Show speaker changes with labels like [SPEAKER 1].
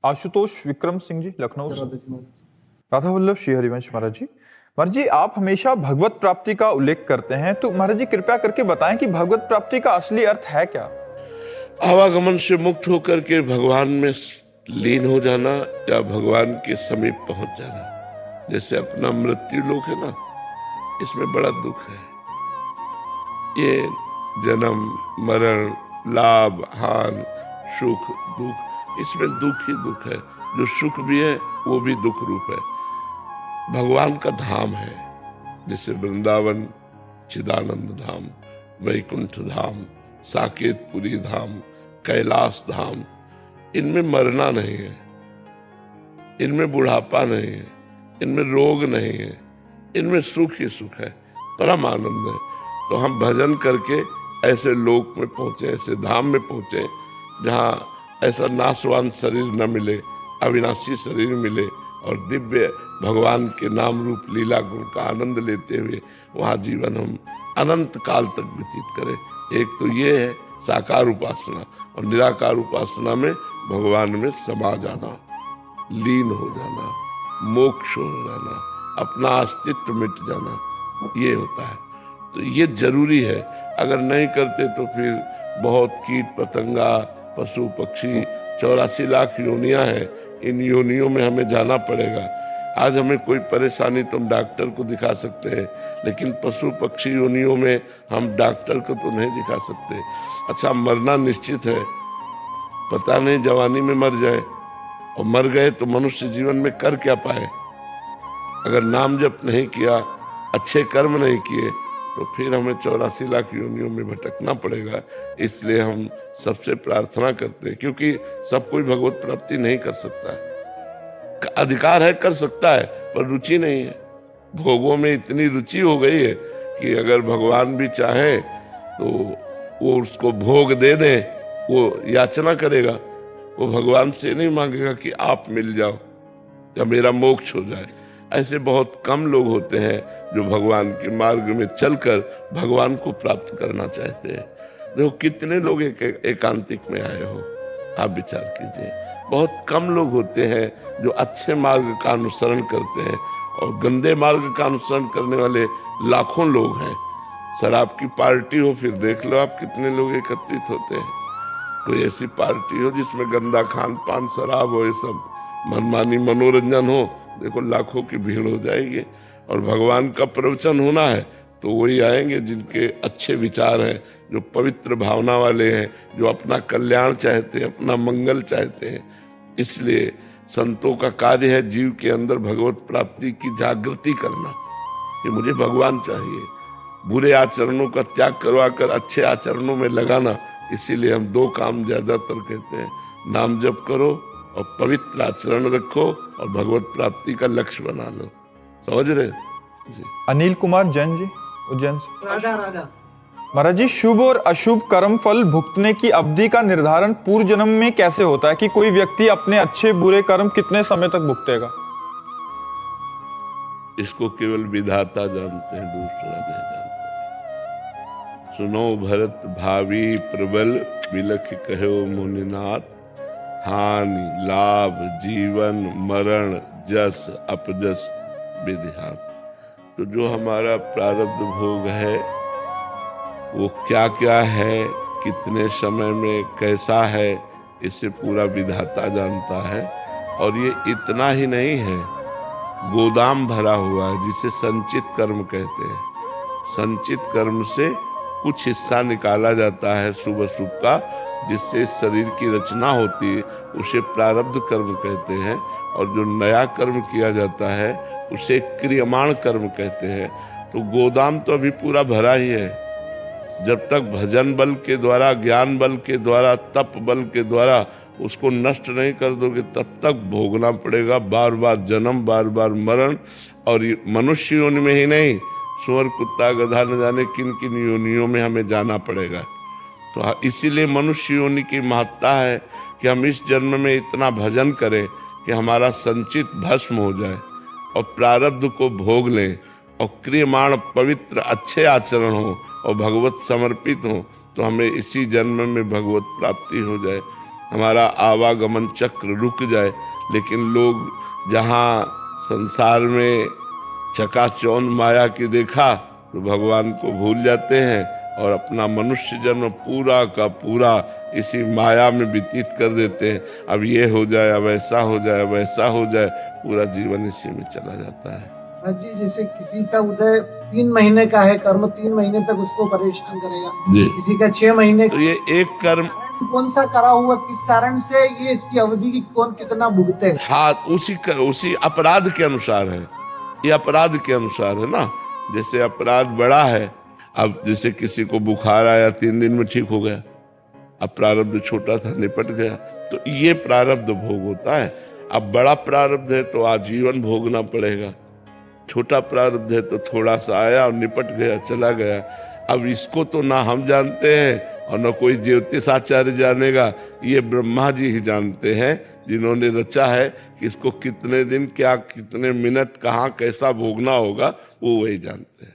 [SPEAKER 1] आशुतोष विक्रम सिंह जी, लखनऊ से। राधा वल्लभ श्री हरिवंश महाराज जी। महाराज जी, आप हमेशा भगवत प्राप्ति का उल्लेख करते हैं, तो महाराज जी कृपया करके बताएं कि भगवत प्राप्ति का असली अर्थ है क्या?
[SPEAKER 2] आवागमन से मुक्त होकर के भगवान में लीन हो जाना या भगवान के समीप पहुंच जाना। जैसे अपना मृत्यु लोक है ना, इसमें बड़ा दुख है। ये जन्म मरण, लाभ हानि, सुख दुख, इसमें दुख ही दुख है। जो सुख भी है वो भी दुख रूप है। भगवान का धाम है, जैसे वृंदावन चिदानंद धाम, वैकुंठ धाम, साकेतपुरी धाम, कैलाश धाम। इनमें मरना नहीं है, इनमें बुढ़ापा नहीं है, इनमें रोग नहीं है, इनमें सुख ही सुख है, परम आनंद है। तो हम भजन करके ऐसे लोक में पहुंचे, ऐसे धाम में पहुंचे जहाँ ऐसा नाशवान शरीर न मिले, अविनाशी शरीर मिले और दिव्य भगवान के नाम रूप लीला गुण का आनंद लेते हुए वहाँ जीवन हम अनंत काल तक व्यतीत करें। एक तो ये है साकार उपासना, और निराकार उपासना में भगवान में समा जाना, लीन हो जाना, मोक्ष हो जाना, अपना अस्तित्व मिट जाना, ये होता है। तो ये जरूरी है। अगर नहीं करते तो फिर बहुत कीट पतंगा, पशु पक्षी, 84 लाख योनियां हैं, इन योनियों में हमें जाना पड़ेगा। आज हमें कोई परेशानी तो हम डॉक्टर को दिखा सकते हैं, लेकिन पशु पक्षी योनियों में हम डॉक्टर को तो नहीं दिखा सकते। अच्छा, मरना निश्चित है, पता नहीं जवानी में मर जाए, और मर गए तो मनुष्य जीवन में कर क्या पाए। अगर नाम जप नहीं किया, अच्छे कर्म नहीं किए, तो फिर हमें 84 लाख योनियों में भटकना पड़ेगा। इसलिए हम सबसे प्रार्थना करते हैं, क्योंकि सब कोई भगवत प्राप्ति नहीं कर सकता है। अधिकार है, कर सकता है, पर रुचि नहीं है। भोगों में इतनी रुचि हो गई है कि अगर भगवान भी चाहे तो वो उसको भोग दे दे, वो याचना करेगा। वो भगवान से नहीं मांगेगा कि आप मिल जाओ या मेरा मोक्ष हो जाए। ऐसे बहुत कम लोग होते हैं जो भगवान के मार्ग में चलकर भगवान को प्राप्त करना चाहते हैं। देखो कितने लोग एकांतिक में आए हो, आप विचार कीजिए। बहुत कम लोग होते हैं जो अच्छे मार्ग का अनुसरण करते हैं, और गंदे मार्ग का अनुसरण करने वाले लाखों लोग हैं। शराब की पार्टी हो, फिर देख लो आप कितने लोग एकत्रित होते हैं। कोई ऐसी पार्टी हो जिसमें गंदा खान पान, शराब हो, ये सब मनमानी मनोरंजन हो, देखो लाखों की भीड़ हो जाएगी। और भगवान का प्रवचन होना है तो वही आएंगे जिनके अच्छे विचार हैं, जो पवित्र भावना वाले हैं, जो अपना कल्याण चाहते हैं, अपना मंगल चाहते हैं। इसलिए संतों का कार्य है जीव के अंदर भगवत प्राप्ति की जागृति करना कि मुझे भगवान चाहिए। बुरे आचरणों का त्याग करवाकर अच्छे आचरणों में लगाना। इसीलिए हम दो काम ज्यादातर कहते हैं, नाम जप करो और पवित्र आचरण रखो और भगवत प्राप्ति का लक्ष्य बना लो। समझ रहे जी?
[SPEAKER 1] अनिल कुमार जैन जी, उज्जैन से।
[SPEAKER 3] राधा
[SPEAKER 1] महाराज जी, शुभ और अशुभ कर्म फल भुगतने की अवधि का निर्धारण पूर्व जन्म में कैसे होता है कि कोई व्यक्ति अपने अच्छे बुरे कर्म कितने समय तक भुगतेगा?
[SPEAKER 2] इसको केवल विधाता जानते हैं, दूसरा नहीं जानता। सुनो भरत भावी प्रबल, बिलख कहो मुनिनाथ, हानि लाभ जीवन मरण जस अपजस विधिहात। तो जो हमारा प्रारब्ध भोग है वो क्या क्या है, कितने समय में कैसा है, इसे पूरा विधाता जानता है। और ये इतना ही नहीं है, गोदाम भरा हुआ है जिसे संचित कर्म कहते हैं। संचित कर्म से कुछ हिस्सा निकाला जाता है शुभ अशुभ का, जिससे शरीर की रचना होती है, उसे प्रारब्ध कर्म कहते हैं। और जो नया कर्म किया जाता है उसे क्रियमाण कर्म कहते हैं। तो गोदाम तो अभी पूरा भरा ही है। जब तक भजन बल के द्वारा, ज्ञान बल के द्वारा, तप बल के द्वारा उसको नष्ट नहीं कर दोगे, तब तक भोगना पड़ेगा बार बार जन्म, बार बार मरण। और मनुष्य योनि में ही नहीं, सुअर कुत्ता गधा न जाने किन किन योनियों में हमें जाना पड़ेगा। तो इसीलिए मनुष्य योनि की महत्ता है कि हम इस जन्म में इतना भजन करें कि हमारा संचित भस्म हो जाए और प्रारब्ध को भोग लें, और क्रियमाण पवित्र अच्छे आचरण हो और भगवत समर्पित हो, तो हमें इसी जन्म में भगवत प्राप्ति हो जाए। हमारा आवागमन चक्र रुक जाए। लेकिन लोग जहाँ संसार में चकाचौंध माया की देखा तो भगवान को भूल जाते हैं और अपना मनुष्य जन्म पूरा का पूरा इसी माया में व्यतीत कर देते हैं। अब ये हो जाए, अब ऐसा हो जाए, अब ऐसा हो जाए, पूरा जीवन इसी में चला जाता है।
[SPEAKER 3] जी, जैसे किसी का उदय 3 महीने का है, कर्म 3 महीने तक उसको परेशान करेगा, किसी का 6 महीने।
[SPEAKER 2] तो ये एक कर्म
[SPEAKER 3] कौन सा करा हुआ, किस कारण से ये इसकी अवधि की कौन कितना भुगते?
[SPEAKER 2] हाँ, उसी अपराध के अनुसार है, ये अपराध के अनुसार है ना। जैसे अपराध बड़ा है, अब जैसे किसी को बुखार आया 3 दिन में ठीक हो गया, अब प्रारब्ध छोटा था निपट गया, तो ये प्रारब्ध भोग होता है। अब बड़ा प्रारब्ध है तो आजीवन भोगना पड़ेगा, छोटा प्रारब्ध है तो थोड़ा सा आया और निपट गया, चला गया। अब इसको तो ना हम जानते हैं और न कोई ज्योतिष आचार्य जानेगा, ये ब्रह्मा जी ही जानते हैं, जिन्होंने रचा है कि इसको कितने दिन, क्या कितने मिनट, कहाँ कैसा भोगना होगा, वो वही जानते हैं।